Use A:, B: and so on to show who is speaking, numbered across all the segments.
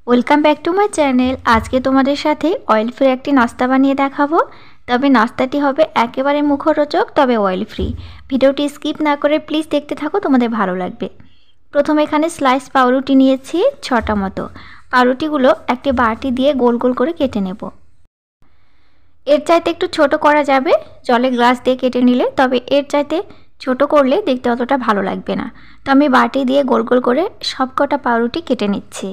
A: Welcome back to my channel. আজকে তোমাদের সাথে অয়েল ফ্রি একটি নাস্তা বানিয়ে দেখাবো। তবে নাস্তাটি হবে একেবারে মুখরোচক, তবে অয়েল ফ্রি। ভিডিওটি স্কিপ না করে প্লিজ দেখতে থাকো, তোমাদের ভালো লাগবে। প্রথমে এখানে স্লাইস পাউরুটি নিয়েছি 6টা মতো। পাউরুটিগুলো একটি বাটি দিয়ে গোল গোল করে কেটে নেব। এর চাইতে একটু ছোট করা যাবে জলে গ্লাস দিয়ে কেটে নিলে, তবে এর চাইতে ছোট করলে দেখতে অতটা ভালো লাগবে না। তো আমি বাটি দিয়ে গোল গোল করে সবকটা পাউরুটি কেটে নিচ্ছি।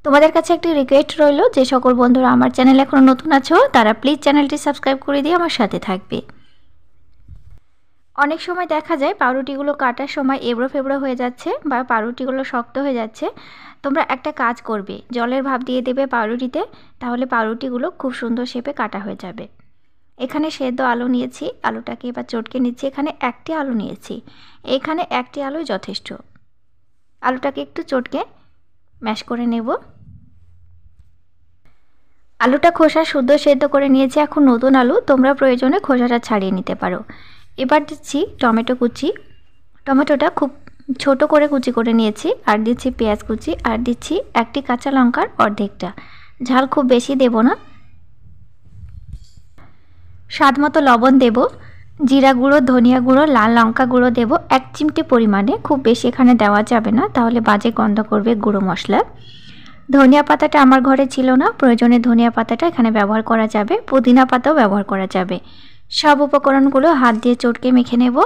A: তোমাদের কাছে একটি রিকোয়েস্ট রইল, যে সকল বন্ধুরা আমার চ্যানেল এখনও নতুন আছো তারা প্লিজ চ্যানেলটি সাবস্ক্রাইব করে দিয়ে আমার সাথে থাকবে। অনেক সময় দেখা যায় পাউরুটিগুলো কাটার সময় এবড়ো ফেবড়ো হয়ে যাচ্ছে বা পাউরুটিগুলো শক্ত হয়ে যাচ্ছে। তোমরা একটা কাজ করবে, জলের ভাপ দিয়ে দেবে পাউরুটিতে, তাহলে পাউরুটিগুলো খুব সুন্দর শেপে কাটা হয়ে যাবে। এখানে সেদ্ধ আলু নিয়েছি, আলুটাকে এবার চটকে নিচ্ছি। এখানে একটি আলু নিয়েছি, এখানে একটি আলুই যথেষ্ট। আলুটাকে একটু চটকে ম্যাশ করে নেব। আলুটা খোসা শুদ্ধ সেদ্ধ করে নিয়েছি। এখন নতুন আলু, তোমরা প্রয়োজনে খোসাটা ছাড়িয়ে নিতে পারো। এবার দিচ্ছি টমেটো কুচি। টমেটোটা খুব ছোট করে কুচি করে নিয়েছি। আর দিচ্ছি পেঁয়াজ কুচি, আর দিচ্ছি একটি কাঁচা লঙ্কার অর্ধেকটা। ঝাল খুব বেশি দেব না। স্বাদ মতো লবণ দেব, জিরা গুঁড়ো, ধনিয়া গুঁড়ো, লাল লঙ্কা গুঁড়ো দেব 1 চিমটি পরিমাণে। খুব বেশি এখানে দেওয়া যাবে না, তাহলে বাজে গন্ধ করবে গুঁড়ো মশলা। ধনিয়া পাতাটা আমার ঘরে ছিল না, প্রয়োজনে ধনিয়া পাতাটা এখানে ব্যবহার করা যাবে, পুদিনা পাতাও ব্যবহার করা যাবে। সব উপকরণগুলো হাত দিয়ে চটকে মেখে নেব।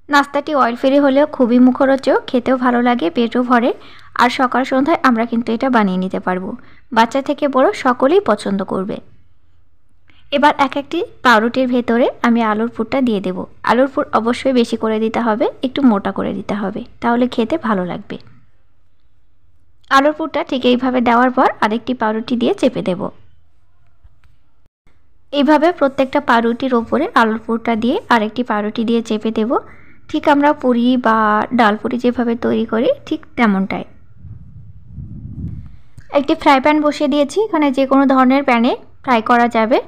A: নাস্তাটি অয়েল ফ্রি হলেও খুবই মুখরোচক, খেতেও ভালো লাগে, পেটও ভরে। আর সকাল সন্ধ্যায় আমরা কিন্তু এটা বানিয়ে নিতে পারবো। বাচ্চা থেকে বড় সকলেই পছন্দ করবে। এবার এক একটি পাউরুটির ভেতরে আমি আলুর পুরটা দিয়ে দেব। আলুর পুর অবশ্যই বেশি করে দিতে হবে, একটু মোটা করে দিতে হবে, তাহলে খেতে ভালো লাগবে। আলুর পুরটা ঠিক এইভাবে দেওয়ার পর আরেকটি পাউরুটি দিয়ে চেপে দেব। এইভাবে প্রত্যেকটা পাউরুটির ওপরে আলুর পুরটা দিয়ে আরেকটি পাউরুটি দিয়ে চেপে দেব। ঠিক আমরা পুরি বা ডাল পুরি যেভাবে তৈরি করি ঠিক তেমনটাই। একটি ফ্রাই প্যান বসিয়ে দিয়েছি, এখানে যে কোনো ধরনের প্যানে ফ্রাই করা যাবে।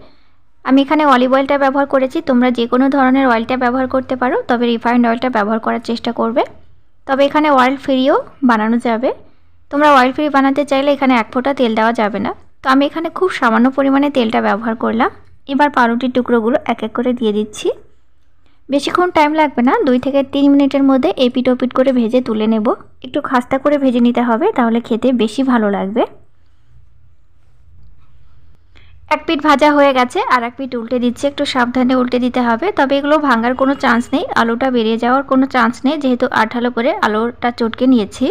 A: আমি এখানে অলিভ অয়েলটা ব্যবহার করেছি, তোমরা যে কোনো ধরনের অয়েলটা ব্যবহার করতে পারো, তবে রিফাইন্ড অয়েলটা ব্যবহার করার চেষ্টা করবে। তবে এখানে অয়েল ফ্রিও বানানো যাবে। তোমরা অয়েল ফ্রি বানাতে চাইলে এখানে 1 ফোঁটা তেল দেওয়া যাবে না। তো আমি এখানে খুব সামান্য পরিমাণে তেলটা ব্যবহার করলাম। এবার পাউরুটির টুকরোগুলো এক এক করে দিয়ে দিচ্ছি। বেশিক্ষণ টাইম লাগবে না, 2 থেকে 3 মিনিটের মধ্যে এপিট ওপিট করে ভেজে তুলে নেব। একটু খাস্তা করে ভেজে নিতে হবে, তাহলে খেতে বেশি ভালো লাগবে। এক পিঠ ভাজা হয়ে গেছে, আর এক পিঠ উল্টে দিচ্ছি। একটু সাবধানে উল্টে দিতে হবে, তবে এগুলো ভাঙার কোনো চান্স নেই, আলুটা বেরিয়ে যাওয়ার কোনো চান্স নেই, যেহেতু আঠালো করে আলুটা চটকে নিয়েছি।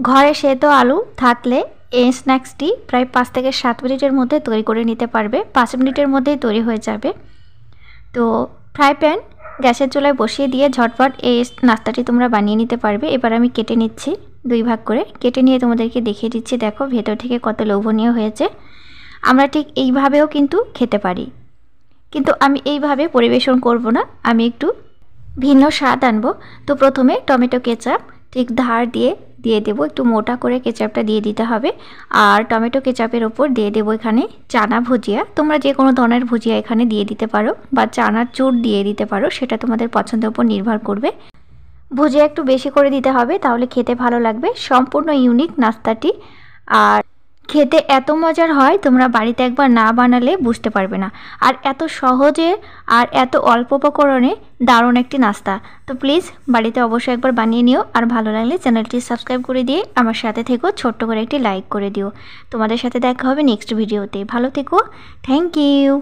A: ঘরে সেদ্ধ আলু থাকলে এই স্ন্যাক্সটি প্রায় 5 থেকে 7 মিনিটের মধ্যে তৈরি করে নিতে পারবে। 5 মিনিটের মধ্যেই তৈরি হয়ে যাবে। তো ফ্রাই প্যান গ্যাসের চুলায় বসিয়ে দিয়ে ঝটপট এই নাস্তাটি তোমরা বানিয়ে নিতে পারবে। এবার আমি কেটে নিচ্ছি 2 ভাগ করে। কেটে নিয়ে তোমাদেরকে দেখিয়ে দিচ্ছি, দেখো ভেতর থেকে কত লোভনীয় হয়েছে। আমরা ঠিক এইভাবেও কিন্তু খেতে পারি, কিন্তু আমি এইভাবে পরিবেশন করব না, আমি একটু ভিন্ন স্বাদ আনবো। তো প্রথমে টমেটো কেচাপ ঠিক ধার দিয়ে দেবো, একটু মোটা করে কেচাপটা দিয়ে দিতে হবে। আর টমেটো কেচাপের ওপর দিয়ে দেবো এখানে চানা ভুজিয়া। তোমরা যে কোনো ধরনের ভুজিয়া এখানে দিয়ে দিতে পারো, বা চানার চুর দিয়ে দিতে পারো, সেটা তোমাদের পছন্দের উপর নির্ভর করবে। ভুজিয়া একটু বেশি করে দিতে হবে, তাহলে খেতে ভালো লাগবে। সম্পূর্ণ ইউনিক নাস্তাটি, আর খেতে এত মজার হয়, তোমরা বাড়িতে একবার না বানালে বুঝতে পারবে না। আর এত সহজে আর এত অল্প উপকরণে দারুণ একটি নাস্তা। তো প্লিজ বাড়িতে অবশ্যই একবার বানিয়ে নিও। আর ভালো লাগলে চ্যানেলটি সাবস্ক্রাইব করে দিয়ে আমার সাথে থেকো, ছোট্ট করে একটি লাইক করে দিও। তোমাদের সাথে দেখা হবে নেক্সট ভিডিওতে। ভালো থেকো, থ্যাংক ইউ।